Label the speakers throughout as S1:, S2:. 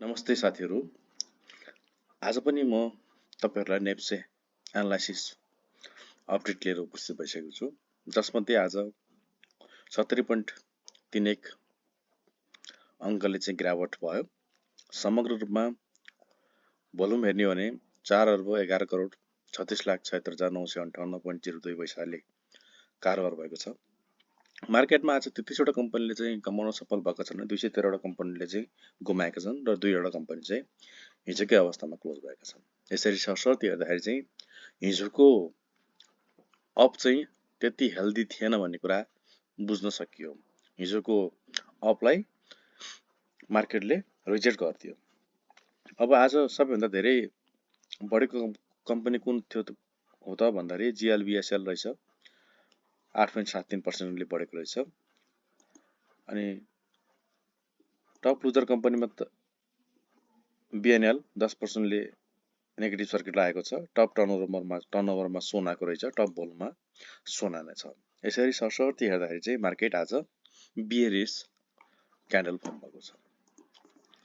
S1: नमस्ते साथीहरू। आज पनि म तपाईहरुलाई नेप्से एनालाइसिस अपडेट लिएर उपस्थित भइसकेको छु। जसमध्ये आज 70.31 अङ्कले चाहिँ गिरावट भयो। समग्र रूपमा भोल्युम हेर्ने हो भने 4,11,36,76,958.02 पैसाले कारोबार भएको छ। मार्केटमा आज 33 वटा कम्पनीले चाहिँ कमाउन सफल भएका छन्, 213 वटा कम्पनीले चाहिँ गुमाएका छन् र 2 वटा कम्पनी चाहिँ हिजोकै अवस्थामा क्लोज भएका छन्। यसरी सरसर्ती हेर्दाखेरि चाहिँ हिजोको अप चाहिँ त्यति हेल्दी थिएन भन्ने कुरा बुझ्न सकियो। हिजोको अपलाई मार्केटले रिजेक्ट गरिदियो। अब आज सबैभन्दा धेरै बढेको कम्पनी कुन थियो हो त भन्दाखेरि जिएलबिएसएल रहेछ, 8.73% ले बढेको रहेछ। अनि टप लुजर कम्पनीमा त बिएनएल 10% ले नेगेटिभ सर्किट लागेको छ। टप टर्नओभरमा सोनाको रहेछ, टप भोल्युममा सोना नै छ। यसरी सरसर्ती हेर्दाखेरि चाहिँ मार्केट आज बियरिश क्यान्डल फर्म भएको छ।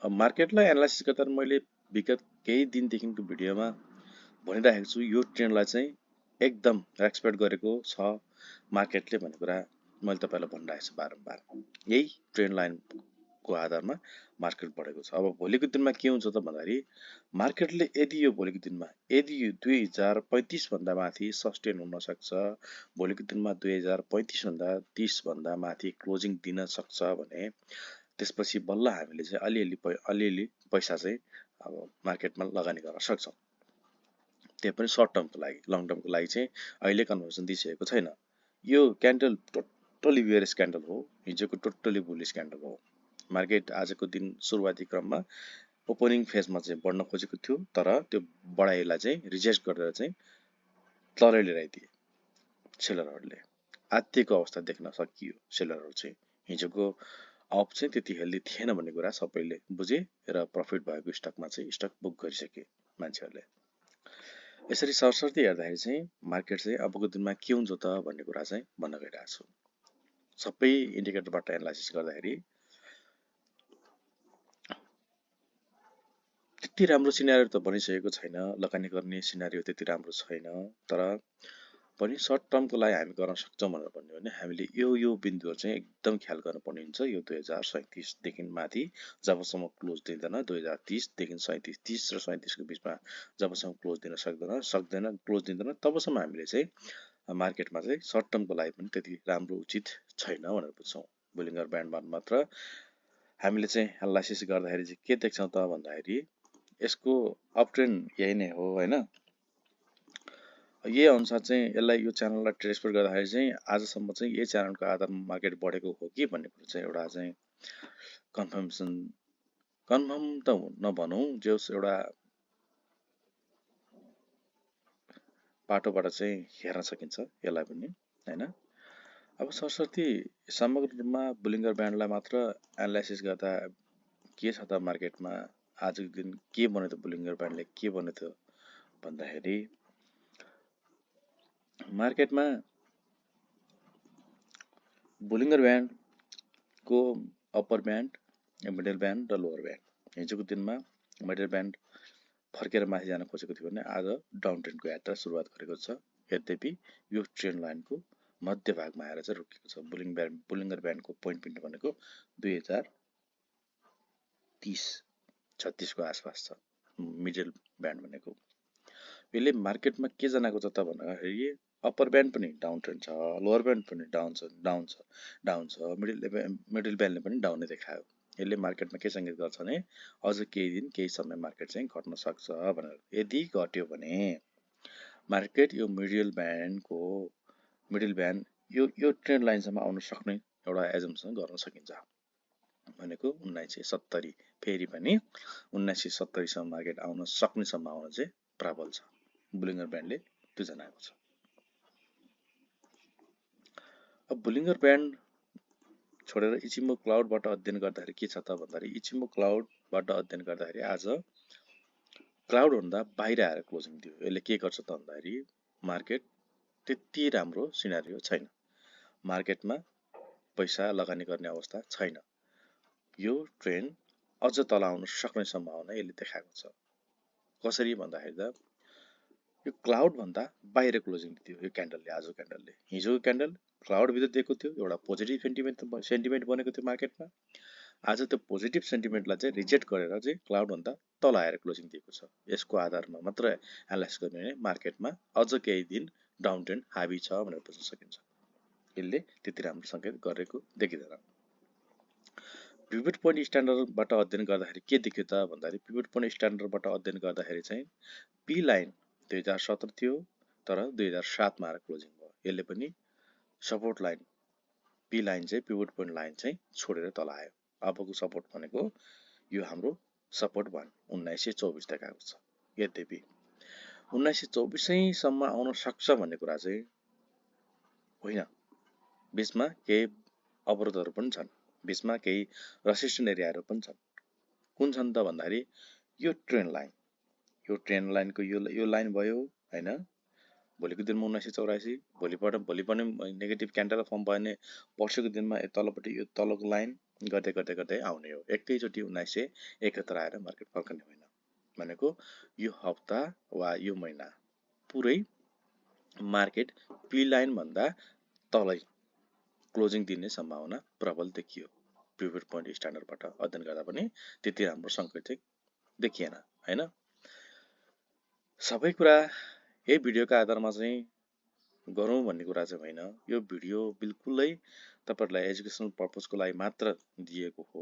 S1: अब मार्केटलाई एनालाइसिस गर्दा मैले विगत केही दिनदेखिको भिडियोमा भनिरहेको छु, यो ट्रेन्डलाई चाहिँ एकदम रेस्पेक्ट गरेको छ मार्केटले भन्ने कुरा मैले तपाईलाई भनिरहेको छु बारम्बार। यही ट्रेन्ड लाइनको आधारमा मार्केट बढेको छ। अब भोलिको दिनमा के हुन्छ त भन्दाखेरि मार्केटले यदि यो भोलिको दिनमा यदि 2035 भन्दा माथि सस्टेन हुन सक्छ, भोलिको दिनमा 2035 भन्दा 30 भन्दा माथि क्लोजिङ दिन सक्छ भने त्यसपछि बल्ल हामीले चाहिँ अलिअलि पैसा चाहिँ अब मार्केटमा लगानी गर्न सक्छौं। त्यो पनि सर्ट टर्मको लागि। लङ टर्मको लागि चाहिँ अहिले कन्फर्मेसन दिइसकेको छैन। यो क्यान्डल टोटली बियरिश क्यान्डल हो, हिजोको टोटली बुलिश क्यान्डल हो। मार्केट आजको दिन सुरुवाती क्रममा ओपनिङ फेजमा चाहिँ बढ्न खोजेको थियो, तर त्यो बढाइलाई चाहिँ रिजेक्ट गरेर चाहिँ तलै लिएर आइदिए सेलरहरूले। आत्तिको अवस्था देख्न सकियो। सेलरहरू चाहिँ हिजोको अप चाहिँ त्यति हेल्दी थिएन भन्ने कुरा सबैले बुझे र प्रफिट भएको स्टकमा चाहिँ स्टक बुक गरिसके मान्छेहरूले। यसरी सरसर्ती हेर्दाखेरि चाहिँ मार्केट चाहिँ अबको दिनमा के हुन्छ त भन्ने कुरा चाहिँ भन्न गइरहेको छु। सबै इन्डिकेटरबाट एनालाइसिस गर्दाखेरि त्यति राम्रो सिनारियो त बनिसकेको छैन, लगानी गर्ने सिनारियो त्यति राम्रो छैन, तर पनि सर्ट टर्मको लागि हामी गर्न सक्छौं भनेर भन्यो भने हामीले यो बिन्दुहरु चाहिँ एकदम ख्याल गर्नुपर्ने हुन्छ। यो 2037 देखि माथि जबसम्म क्लोज दिँदैन, 2030 देखि 37, 30 र 37 को बीचमा जबसम्म क्लोज दिन सक्दैन क्लोज दिँदैन तबसम्म हामीले चाहिँ मार्केटमा चाहिँ सर्ट टर्मको लागि पनि त्यति राम्रो उचित छैन भनेर बुझ्छौं। बुलिङ्गर ब्यान्डमा मात्र हामीले चाहिँ एनालाइसिस गर्दाखेरि चाहिँ के देख्छौं त भन्दाखेरि यसको अप ट्रेन्ड यही नै हो हैन। यही अनुसार चाहिँ यसलाई यो च्यानललाई ट्रेसफर गर्दाखेरि चाहिँ आजसम्म चाहिँ यही च्यानलको आधारमा मार्केट बढेको हो कि भन्ने कुरा चाहिँ एउटा चाहिँ कन्फर्म त नभनौं, जस एउटा बाटोबाट चाहिँ हेर्न सकिन्छ यसलाई पनि हैन। अब सरसर्ती समग्र रूपमा बुलिङ्गर ब्यान्डलाई मात्र एनालाइसिस गर्दा के छ त मार्केटमा आजको दिन के बन्यो त बुलिङ्गर ब्यान्डले के बन्यो त भन्दाखेरि मार्केटमा बुलिङ्गर ब्यान्डको अप्पर ब्यान्ड, मिडल ब्यान्ड र लोअर ब्यान्ड। हिजोको दिनमा मिडल ब्यान्ड फर्केर माथि जान खोजेको थियो भने आज डाउन ट्रेन्डको यात्रा सुरुवात गरेको छ। यद्यपि यो ट्रेन्ड लाइनको मध्यभागमा आएर चाहिँ रोकेको छ। बुलिङ्गर ब्यान्डको पोइन्ट पिन्ट भनेको 2030-36 को आसपास छ मिडल ब्यान्ड भनेको। यसले मार्केटमा के जनाको छ त भन्दाखेरि अप्पर ब्यान्ड पनि डाउन ट्रेन्ड छ, लोअर ब्यान्ड पनि डाउन छ, मिडल ब्यान्डले पनि डाउन नै देखायो। यसले मार्केटमा के संकेत गर्छ भने अझ केही दिन केही समय मार्केट चाहिँ घट्न सक्छ भनेर। यदि घट्यो भने मार्केट यो मिडल ब्यान्ड यो ट्रेन्ड लाइनसम्म आउन सक्ने एउटा एजम्सन गर्न सकिन्छ। भनेको 1970 फेरि पनि 1970 सम्म मार्केट आउन सक्ने सम्भावना चाहिँ प्रबल छ। बुलिङ्गर ब्यान्डले त्यो जनाएको छ। अब बुलिङ्गर ब्यान्ड छोडेर इचिमो क्लाउडबाट अध्ययन गर्दाखेरि के छ त भन्दाखेरि इचिमो क्लाउडबाट अध्ययन गर्दाखेरि आज क्लाउड भन्दा बाहिर आएर क्लोजिङ दियो। यसले के गर्छ त भन्दाखेरि मार्केट त्यति राम्रो सिनारियो छैन, मार्केटमा पैसा लगानी गर्ने अवस्था छैन। यो ट्रेन्ड अझ तल आउन सक्ने सम्भावना यसले देखाएको छ। कसरी भन्दाखेरि त यो क्लाउड भन्दा बाहिर क्लोजिङ दियो यो क्यान्डलले, आजको क्यान्डलले। हिजोको क्यान्डल क्लाउड भित्र दिएको थियो, एउटा पोजिटिभ सेन्टिमेन्ट बनेको थियो मार्केटमा। आज त्यो पोजिटिभ सेन्टिमेन्टलाई चाहिँ रिजेक्ट गरेर चाहिँ क्लाउड भन्दा तल आएर क्लोजिङ दिएको छ। यसको आधारमा मात्र एनालाइसिस गर्ने भने मार्केटमा अझ केही दिन डाउन ट्रेन्ड हाबी छ भनेर बुझ्न सकिन्छ। यसले त्यति राम्रो सङ्केत गरेको देखिँदैन। पिभट पोइन्ट स्ट्यान्डर्डबाट अध्ययन गर्दाखेरि के देख्यो त भन्दाखेरि पिभट पोइन्ट स्ट्यान्डर्डबाट अध्ययन गर्दाखेरि चाहिँ पी लाइन 2017 थियो तर 2007 मा आएर क्लोजिङ भयो। यसले पनि सपोर्ट लाइन पी लाइन चाहिँ पिभट पोइन्ट लाइन चाहिँ छोडेर तल आयो। अबको सपोर्ट भनेको यो हाम्रो सपोर्ट वान 1924 देखाएको छ। यद्यपि 1924 सम्म आउन सक्छ भन्ने कुरा चाहिँ होइन, बीचमा केही अवरोधहरू पनि छन्, बीचमा केही रेसिस्टेन्ट एरियाहरू पनि छन्। कुन छन् त भन्दाखेरि यो ट्रेन्ड लाइनको यो लाइन भयो हैन। भोलिको दिनमा 1984, भोलि पनि नेगेटिभ क्यान्डल फर्म भयो भने पर्सिको दिनमा तलपट्टि यो तलको लाइन गर्दै गर्दै गर्दै आउने हो। एकैचोटि 1971 आएर मार्केट फर्कने होइन। भनेको यो हप्ता वा यो महिना पुरै मार्केट पी लाइन भन्दा तलै क्लोजिङ दिने सम्भावना प्रबल देखियो। पिभट पोइन्ट स्ट्यान्डर्डबाट अध्ययन गर्दा पनि त्यति राम्रो सङ्केत चाहिँ देखिएन हैन। सबै कुरा यही भिडियोका आधारमा चाहिँ गरौँ भन्ने कुरा चाहिँ होइन। यो भिडियो बिल्कुलै तपाईहरुलाई एजुकेसनल पर्पजको लागि मात्र दिएको हो।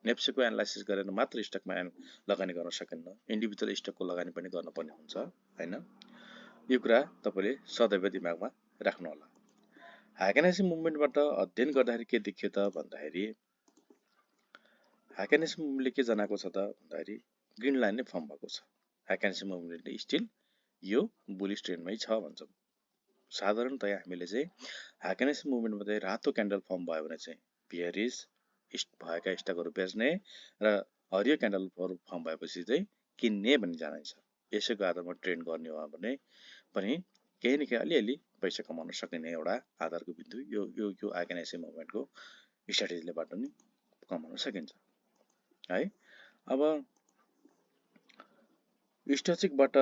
S1: नेप्सेको एनालाइसिस गरेर मात्र स्टकमा लगानी गर्न सकिन्न, इन्डिभिजुअल स्टकको लगानी पनि गर्नुपर्ने हुन्छ हैन। यो कुरा तपाईले सदैव दिमागमा राख्नु होला। हाइकेनेसी मुभमेन्टबाट अध्ययन गर्दाखेरि के देखियो त भन्दाखेरि हाइकेनेसी मुभमेन्टले के जनाएको छ त भन्दाखेरि ग्रीन लाइन नै फर्म भएको छ। हाइकेनेसी मुभमेन्टले स्टिल यो बुलिश ट्रेन्डमै छ भन्छौँ। साधारणतया हामीले चाहिँ हाइकेनेसी मुभमेन्टमा चाहिँ रातो क्यान्डल फर्म भयो भने चाहिँ बियरिश भएका स्टकहरू बेच्ने र हरियो क्यान्डलहरू फर्म भएपछि चाहिँ किन्ने भन्ने जानिन्छ। यसैको आधारमा ट्रेड गर्ने हो भने पनि केही न केही अलिअलि पैसा कमाउन सकिने एउटा आधारको बिन्दु यो हाइकेनेसी मुभमेन्टको स्ट्राटेजीलेबाट पनि कमाउन सकिन्छ है। अब स्टोचकबाट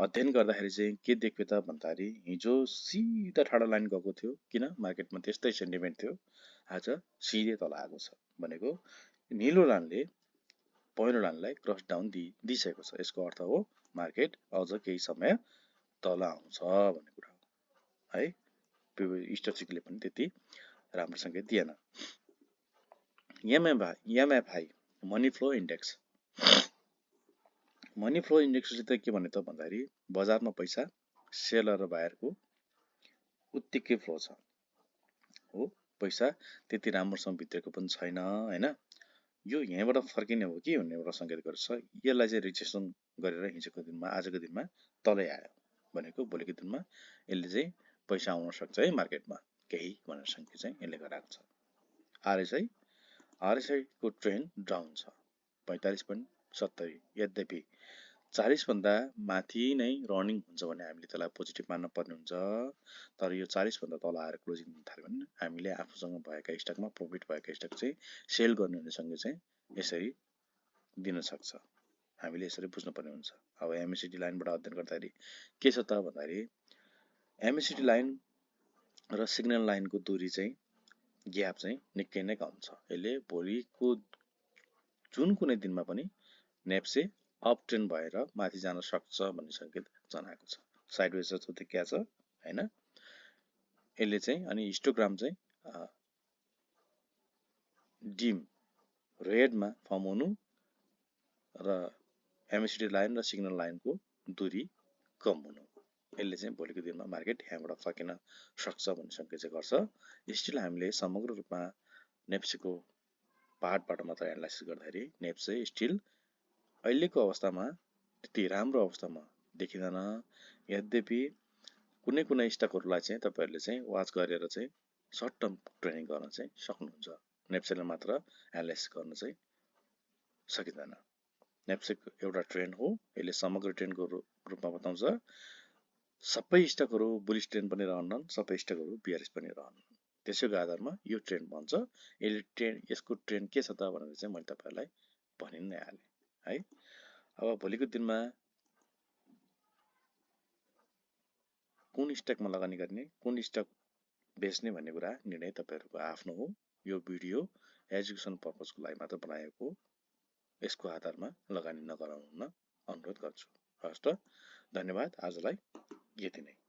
S1: अध्ययन गर्दाखेरि चाहिँ के देख्यो त भन्दाखेरि हिजो सिधा ठाडो लाइन गएको थियो, किन मार्केटमा त्यस्तै सेन्टिमेन्ट थियो। आज सिधै तल आएको छ भनेको निलो लाइनले पहेँलो लाइनलाई क्रस डाउन दिइसकेको छ। यसको अर्थ हो मार्केट अझ केही समय तल आउँछ भन्ने कुरा हो है। स्टोचकले पनि त्यति राम्रो सङ्केत दिएन। MFI money flow index, money flow इन्डेक्सले त के भन्यो त भन्दाखेरि बजारमा पैसा सेलर र बायरको उत्तिकै फ्लो छ हो। पैसा त्यति राम्रोसँग भित्रेको पनि छैन हैन। यो यहाँबाट फर्किने हो कि भन्ने एउटा सङ्केत गर्छ। यसलाई चाहिँ रिजेक्सन गरेर हिजोको दिनमा आजको दिनमा तलै आयो भनेको भोलिको दिनमा यसले चाहिँ पैसा आउन सक्छ है मार्केटमा केही भनेर सङ्केत चाहिँ यसले गराएको छ। आरएसआई को ट्रेन्ड डाउन छ 45.70। यद्यपि 40 भन्दा माथि नै रनिङ हुन्छ भने हामीले त्यसलाई पोजिटिभ मान्न पर्ने हुन्छ। तर यो 40 भन्दा तल आएर क्लोजिङ दिन थाल्यो भने हामीले आफूसँग भएका स्टकमा प्रफिट भएका स्टक चाहिँ सेल गर्ने हुनेसँग चाहिँ यसरी दिन सक्छ। हामीले यसरी बुझ्नुपर्ने हुन्छ। अब एमएसिडी लाइनबाट अध्ययन गर्दाखेरि के छ त भन्दाखेरि एमएसिडी लाइन र सिग्नल लाइनको दूरी चाहिँ ग्याप चाहिँ निकै नै कम छ। यसले भोलिको जुन कुनै दिनमा पनि नेप्से अप ट्रेन्ड भएर माथि जान सक्छ भन्ने सङ्केत जनाएको छ। साइडवेज जस्तो देखिया छ हैन। यसले चाहिँ अनि हिस्टोग्राम चाहिँ डिम रेडमा फर्म हुनु र एमएसिडी लाइन र सिग्नल लाइनको दूरी कम हुनु, यसले चाहिँ भोलिको दिनमा मार्केट यहाँबाट फर्किन सक्छ भन्ने सङ्केत चाहिँ गर्छ। स्टिल हामीले समग्र रूपमा नेप्सेको पार्टबाट मात्र एनालाइसिस गर्दाखेरि नेप्से स्टिल अहिलेको अवस्थामा त्यति राम्रो अवस्थामा देखिँदैन। यद्यपि कुनै कुनै स्टकहरूलाई चाहिँ तपाईहरुले चाहिँ वाच गरेर चाहिँ सर्ट टर्म ट्रेडिङ गर्न चाहिँ सक्नुहुन्छ। नेप्सेले मात्र एनालाइसिस गर्न चाहिँ सकिँदैन। नेप्से एउटा ट्रेन्ड हो, यसले समग्र ट्रेन्डको रूपमा बताउँछ। सबै स्टकहरू बुलिश ट्रेन्ड पनि रहन्छन्, सबै स्टकहरू बियरिश पनि रहन्छन्। त्यसैको आधारमा यो ट्रेन्ड भन्छ। यसको ट्रेन्ड के छ त भनेर चाहिँ मैले तपाईहरुलाई भनि नै हाले है। अब भोलिको दिनमा कुन स्टकमा लगानी गर्ने, कुन स्टक बेच्ने भन्ने कुरा निर्णय तपाईहरुको आफ्नो हो। यो भिडियो एजुकेसन पर्पजको लागि मात्र बनाएको हो। यसको आधारमा लगानी नगराउन अनुरोध गर्छु। हस्त, धन्यवाद। आजलाई यति नै।